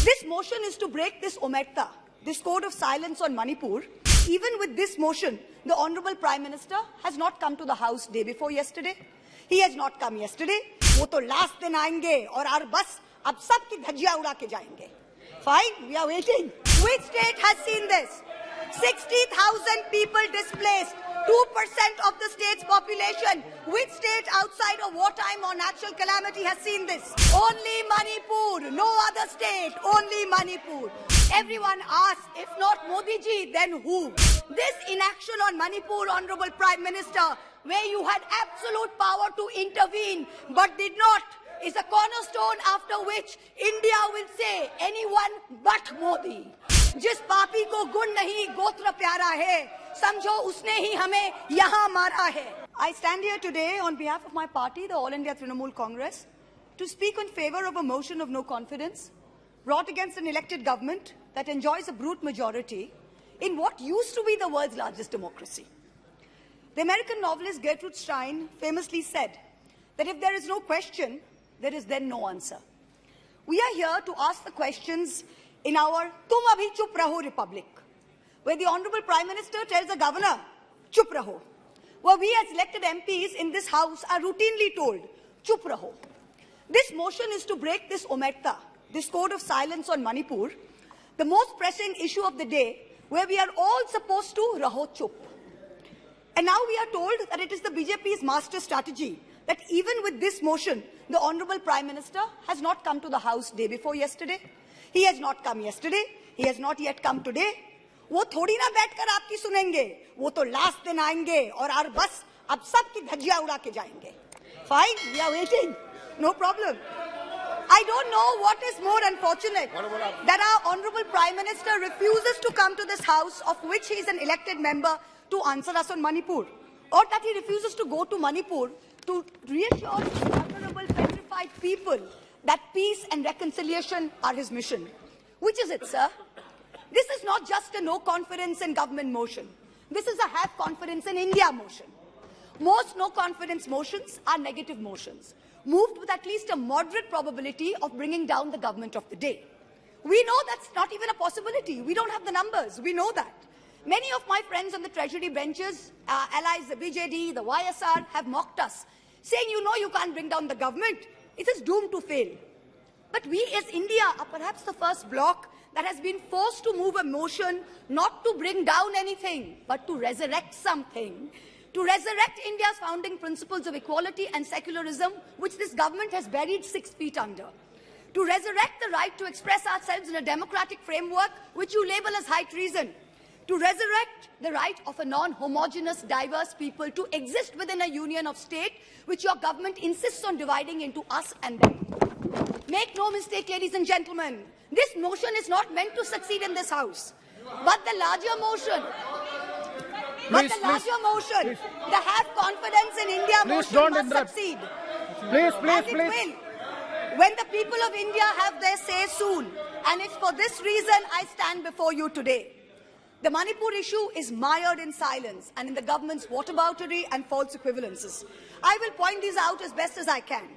This motion is to break this omerta, this code of silence on Manipur. Even with this motion, the Honorable Prime Minister has not come to the House day before yesterday. He has not come yesterday. वो तो last दिन आएंगे और बस अब सबकी धज्जियां उड़ा के जाएंगे. Fine, we are waiting. Which state has seen this? 60,000 people displaced, 2% of the state's population. Which state outside of wartime or natural calamity has seen this? Only Manipur, no other state, only Manipur. Everyone asks, if not Modi ji, then who? This inaction on Manipur, Honorable Prime Minister, where you had absolute power to intervene but did not, is a cornerstone after which India will say anyone but Modi. जिस पापी को गुण नहीं गोत्र प्यारा है समझो उसने ही हमें यहाँ मारा है. I stand here today on behalf of my party, the All India Trinamool Congress, to speak in favor of a motion of no confidence brought against an elected government that enjoys a brute majority in what used to be the world's largest democracy. The American novelist Gertrude Stein famously said that if there is no question, there is then no answer. We are here to ask the questions in our tum abhi chup raho republic, where the Honorable Prime Minister tells the governor, chup raho, where we as elected MPs in this House are routinely told, chup raho. This motion is to break this omerta, this code of silence on Manipur, the most pressing issue of the day, where we are all supposed to raho chup. And now we are told that it is the BJP's master strategy that even with this motion, the Honorable Prime Minister has not come to the House day before yesterday. He has not come yesterday. He has not yet come today. वो थोड़ी ना बैठकर आपकी सुनेंगे. वो तो last दिन आएंगे और बस अब सबकी धज्जियां उड़ा के जाएंगे. Fine, we are waiting. No problem. I don't know what is more unfortunate that our Honorable Prime Minister refuses to come to this House, of which he is an elected member, to answer us on Manipur, or that he refuses to go to Manipur to reassure vulnerable, petrified people that peace and reconciliation are his mission. Which is it, sir? This is not just a no confidence in government motion. This is a have confidence in India motion. Most no confidence motions are negative motions, moved with at least a moderate probability of bringing down the government of the day. We know that's not even a possibility. We don't have the numbers. We know that. Many of my friends on the Treasury benches, allies, the BJD, the YSR, have mocked us, saying, you know, you can't bring down the government. It is doomed to fail. But we as India are perhaps the first bloc that has been forced to move a motion not to bring down anything, but to resurrect something, to resurrect India's founding principles of equality and secularism, which this government has buried 6 feet under, to resurrect the right to express ourselves in a democratic framework, which you label as high treason, to resurrect the right of a non-homogeneous, diverse people to exist within a union of state, which your government insists on dividing into us and them. Make no mistake, ladies and gentlemen, this motion is not meant to succeed in this House. But the larger motion, the have confidence in India motion must succeed. Please. Will, when the people of India have their say soon. And it's for this reason I stand before you today. The Manipur issue is mired in silence and in the government's whataboutery and false equivalences. I will point these out as best as I can.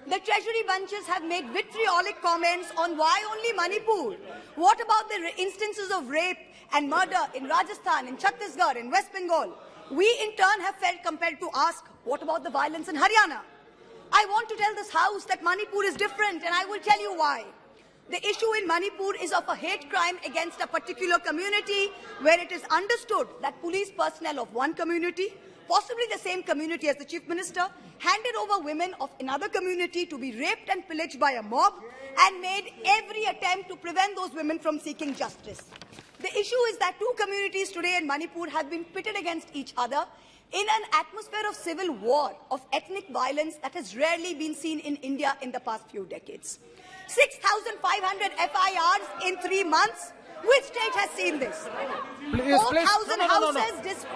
The Treasury benches have made vitriolic comments on why only Manipur. What about the instances of rape and murder in Rajasthan, in Chhattisgarh, in West Bengal? We in turn have felt compelled to ask, what about the violence in Haryana? I want to tell this House that Manipur is different, and I will tell you why. The issue in Manipur is of a hate crime against a particular community, where it is understood that police personnel of one community, possibly the same community as the Chief Minister, handed over women of another community to be raped and pillaged by a mob and made every attempt to prevent those women from seeking justice. The issue is that 2 communities today in Manipur have been pitted against each other in an atmosphere of civil war, of ethnic violence that has rarely been seen in India in the past few decades. 6,500 FIRs in 3 months. Which state has seen this? 4,000 houses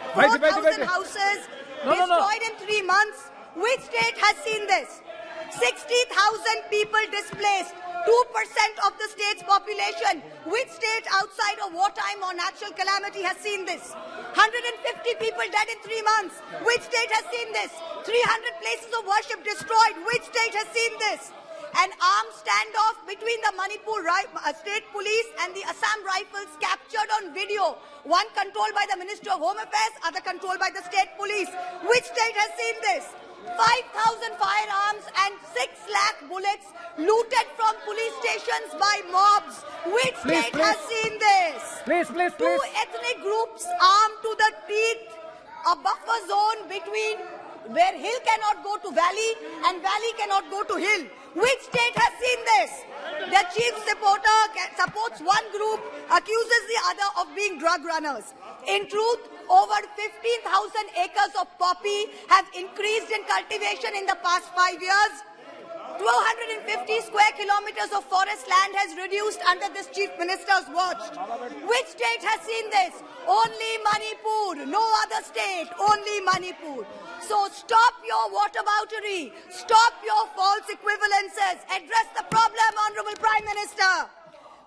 destroyed in 3 months. Which state has seen this? 60,000 people displaced, 2% of the state's population. Which state outside of wartime or natural calamity has seen this? 150 people dead in 3 months. Which state has seen this? 300 places of worship destroyed. Which state has seen this? An armed standoff between the Manipur state police and the Assam rifles captured on video. One controlled by the Minister of Home Affairs, other controlled by the state police. Which state has seen this? 5,000 firearms and 6 lakh bullets looted from police stations by mobs. Which state has seen this? Two ethnic groups armed to the teeth, a buffer zone between where hill cannot go to valley and valley cannot go to hill. Which state has seen this? The chief supporter supports one group, accuses the other of being drug runners. In truth, over 15,000 acres of poppy have increased in cultivation in the past 5 years. 250 square kilometers of forest land has reduced under this chief minister's watch. Which state has seen this? Only Manipur, no other state, only Manipur. So stop your whataboutery, stop your false equivalences, address the problem, Honorable Prime Minister.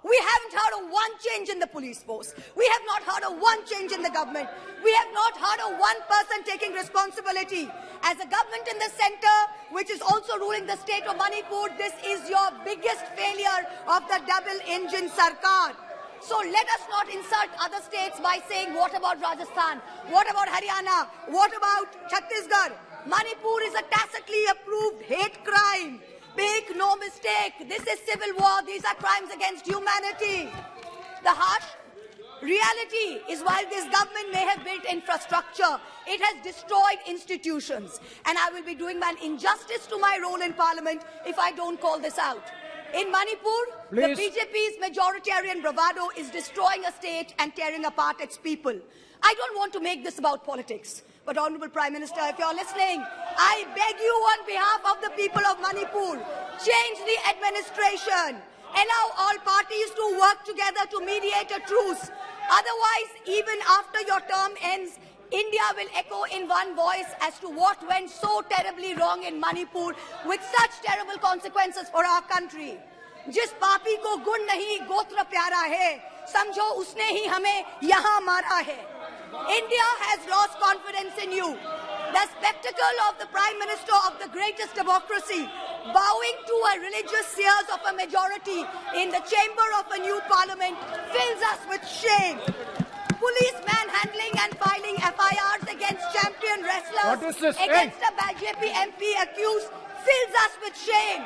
We haven't heard of one change in the police force. We have not heard of one change in the government. We have not heard of one person taking responsibility. As a government in the center, which is also ruling the state of Manipur, this is your biggest failure of the double-engine Sarkar. So let us not insult other states by saying, what about Rajasthan? What about Haryana? What about Chhattisgarh? Manipur is a tacitly approved hate crime. Make no mistake, this is civil war. These are crimes against humanity. The harsh reality is while this government may have built infrastructure, it has destroyed institutions. And I will be doing an injustice to my role in parliament if I don't call this out. In Manipur, the BJP's majoritarian bravado is destroying a state and tearing apart its people. I don't want to make this about politics. But Honorable Prime Minister, if you're listening, I beg you on behalf of the people of Manipur, change the administration. Allow all parties to work together to mediate a truce. Otherwise, even after your term ends, India will echo in one voice as to what went so terribly wrong in Manipur with such terrible consequences for our country. जिस पापी को गुण नहीं गोत्र प्यारा है, समझो उसने ही हमें यहाँ मारा है. India has lost confidence in you. The spectacle of the Prime Minister of the greatest democracy bowing to a religious seers of a majority in the chamber of a new parliament fills us with shame. Police manhandling and filing FIRs against champion wrestlers against a BJP MP accused fills us with shame.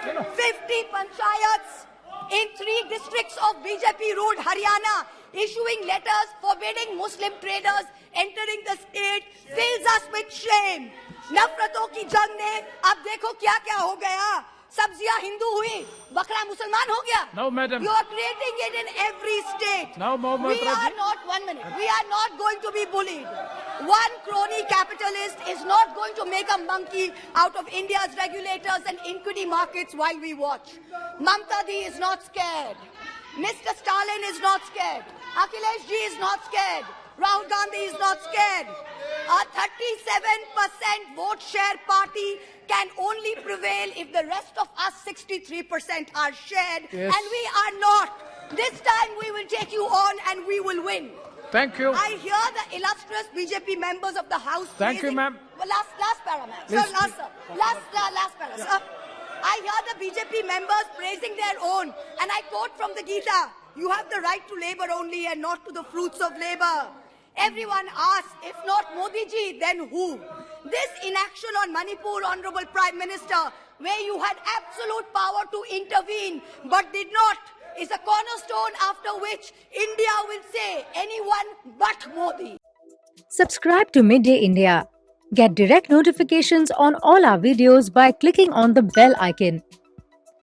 50 panchayats in 3 districts of BJP-ruled Haryana issuing letters forbidding Muslim traders entering the state fills us with shame. नफरतों की जंग ने अब देखो क्या-क्या हो गया. सब्जियां हिंदू हुई, बकरा मुसलमान हो गया. No, madam. You are creating it in every state. Now, Mahua Moitra, We are not going to be bullied. One crony capitalist is not going to make a monkey out of India's regulators and equity markets while we watch. Mamta Di is not scared. Mr. Stalin is not scared. Akhilesh Ji is not scared. Rahul Gandhi is not scared. A 37% vote share party can only prevail if the rest of us 63% are shared, yes. And we are not. This time we will take you on and we will win. Thank you. I hear the illustrious BJP members of the House. Thank you, ma'am. Well, last para, ma'am. Sir, last para, sir. I hear the BJP members praising their own, and I quote from the Gita, you have the right to labor only and not to the fruits of labor. Everyone asks, if not Modi ji, then who? This inaction on Manipur, Honorable Prime Minister, where you had absolute power to intervene but did not, is a cornerstone after which India will say anyone but Modi. Subscribe to Midday India. Get direct notifications on all our videos by clicking on the bell icon.